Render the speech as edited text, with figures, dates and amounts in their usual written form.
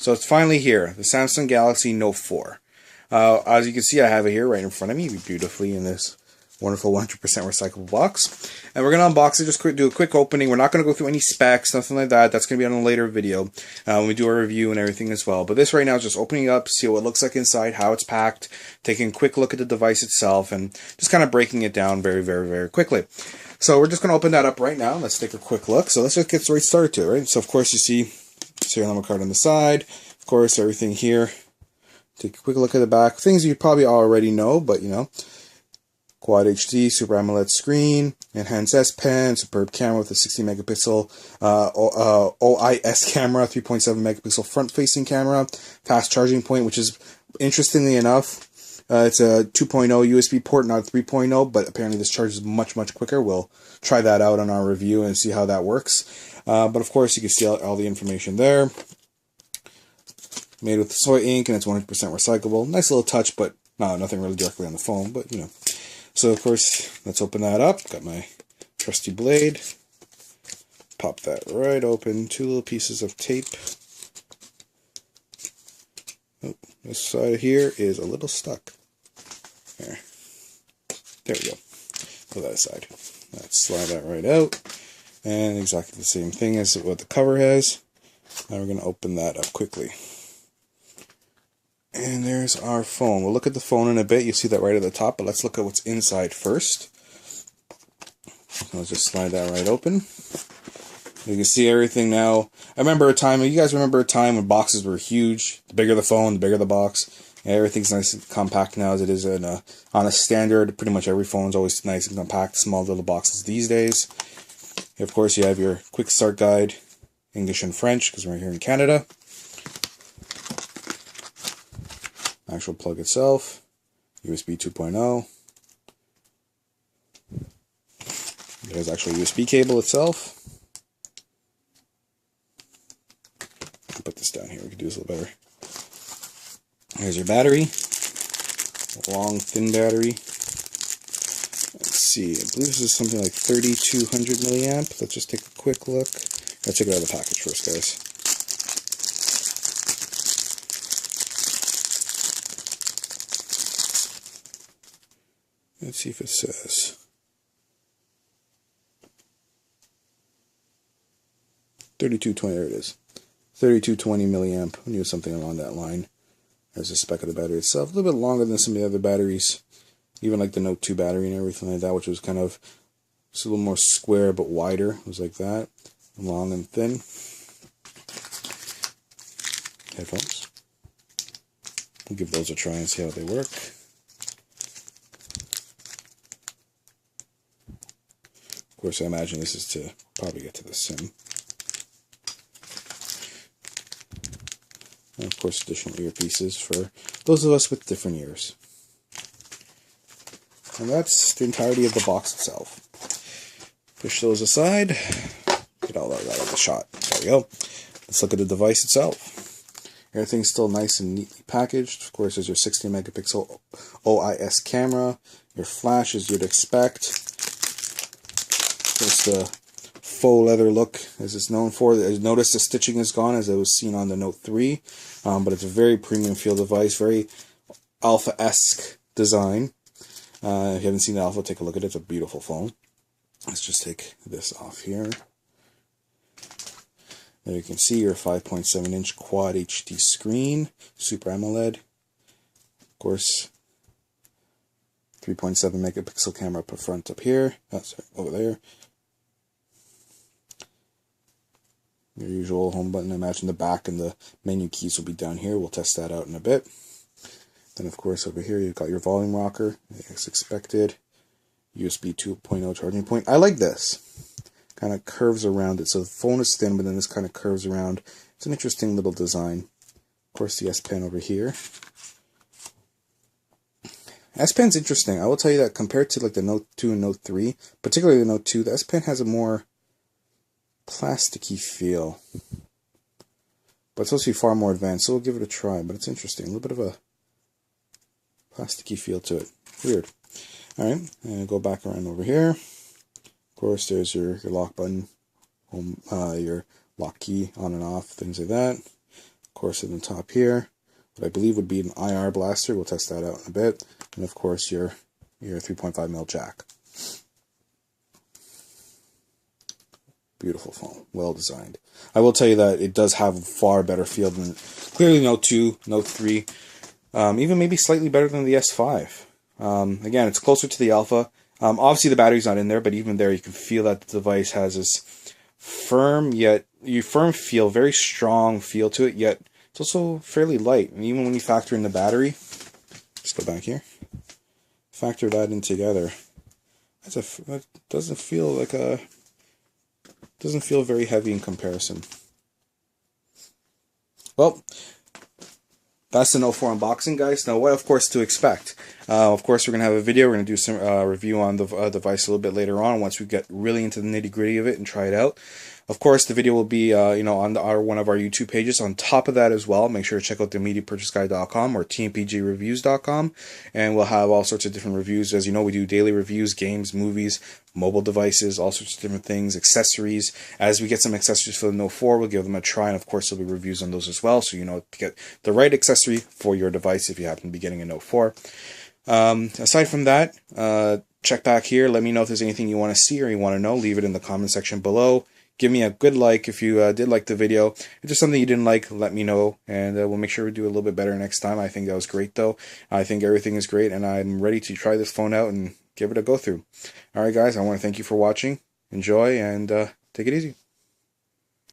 So it's finally here, the Samsung Galaxy Note 4. As you can see, I have it here right in front of me beautifully in this wonderful 100% recyclable box. And we're going to unbox it, just do a quick opening. We're not going to go through any specs, nothing like that. That's going to be on a later video when we do our review and everything as well. But this right now is just opening up, see what it looks like inside, how it's packed, taking a quick look at the device itself, and just kind of breaking it down very, very, very quickly. So we're just going to open that up right now. Let's take a quick look. So let's just get right started to it, right? So of course you see serial number card on the side. Of course, everything here. Take a quick look at the back. Things you probably already know, but you know. Quad HD, Super AMOLED screen, enhanced S Pen, superb camera with a 60 megapixel OIS camera, 3.7 megapixel front-facing camera, fast charging point, which is interestingly enough, it's a 2.0 USB port, not 3.0, but apparently this charges much, much quicker. We'll try that out on our review and see how that works. But of course, you can see all the information there. Made with soy ink, and it's 100% recyclable. Nice little touch, but no, nothing really directly on the phone, but you know. So of course, let's open that up. Got my trusty blade. Pop that right open. Two little pieces of tape. Oh, this side here is a little stuck. There we go. Put that aside. Let's slide that right out. And exactly the same thing as what the cover has. Now we're going to open that up quickly. And there's our phone. We'll look at the phone in a bit. You see that right at the top, but let's look at what's inside first. I'll just slide that right open. You can see everything now. I remember a time, you guys remember a time when boxes were huge. The bigger the phone, the bigger the box. And everything's nice and compact now as it is on a standard. Pretty much every phone is always nice and compact, small little boxes these days. Of course, you have your quick start guide, English and French, because we're here in Canada. Actual plug itself, USB 2.0. There's actual USB cable itself. I'll put this down here, we can do this a little better. Here's your battery, long thin battery. Let's see, I believe this is something like 3200 milliamp. Let's just take a quick look. Let's check it out of the package first, guys. Let's see if it says 3220. There it is. 3220 milliamp. I knew something along that line. There's the spec of the battery itself. A little bit longer than some of the other batteries. Even like the Note 2 battery and everything like that, which was kind of just a little more square but wider. It was like that. Long and thin. Headphones. We'll give those a try and see how they work. Of course, I imagine this is to probably get to the SIM. And of course, additional earpieces for those of us with different ears. And that's the entirety of the box itself. Push those aside. Get all that out of the shot. There we go. Let's look at the device itself. Everything's still nice and neatly packaged. Of course, there's your 60 megapixel OIS camera. Your flash, as you'd expect. Just the faux leather look as it's known for. Notice the stitching is gone as it was seen on the Note 3, but it's a very premium feel device, very Alpha-esque design. If you haven't seen the Alpha, take a look at it. It's a beautiful phone. Let's just take this off here. There you can see your 5.7-inch Quad HD screen, Super AMOLED. Of course, 3.7 megapixel camera up front up here. Oh, sorry, over there. Your usual home button. I imagine the back and the menu keys will be down here. We'll test that out in a bit. Then, of course, over here you've got your volume rocker, as expected. USB 2.0 charging point. I like this. Kind of curves around it. So the phone is thin, but then this kind of curves around. It's an interesting little design. Of course, the S Pen over here. S Pen's interesting. I will tell you that compared to like the Note 2 and Note 3, particularly the Note 2, the S Pen has a more plasticky feel. But it's supposed to be far more advanced, so we'll give it a try. But it's interesting. A little bit of a plasticky feel to it. Weird. Alright, and go back around over here. Of course, there's your lock button, your lock key on and off, things like that. Of course, in the top here, what I believe would be an IR blaster. We'll test that out in a bit. And of course, your 3.5mm jack. Beautiful phone, well designed. I will tell you that it does have a far better feel than clearly Note 2, Note 3, even maybe slightly better than the S5. Again, it's closer to the Alpha. Obviously, the battery's not in there, but even there, you can feel that the device has this firm feel, very strong feel to it. Yet it's also fairly light, and even when you factor in the battery, let's go back here. Factor that in together. That doesn't feel like a. Doesn't feel very heavy in comparison. Well, that's the Note 4 unboxing, guys. Now, what, of course, to expect? Of course, we're going to have a video. We're going to do some review on the device a little bit later on once we get really into the nitty-gritty of it and try it out. Of course, the video will be on one of our YouTube pages. On top of that as well, make sure to check out the MediaPurchaseGuide.com or TMPGReviews.com, and we'll have all sorts of different reviews. As you know, we do daily reviews, games, movies, mobile devices, all sorts of different things, accessories. As we get some accessories for the Note 4, we'll give them a try, and of course, there'll be reviews on those as well, so you know to get the right accessory for your device if you happen to be getting a Note 4. Aside from that, check back here. Let me know if there's anything you want to see or you want to know. Leave it in the comment section below. Give me a good like if you did like the video. If there's something you didn't like, let me know, and we'll make sure we do a little bit better next time. I think that was great, though. I think everything is great, and I'm ready to try this phone out and give it a go through. Alright, guys, I want to thank you for watching. Enjoy, and take it easy.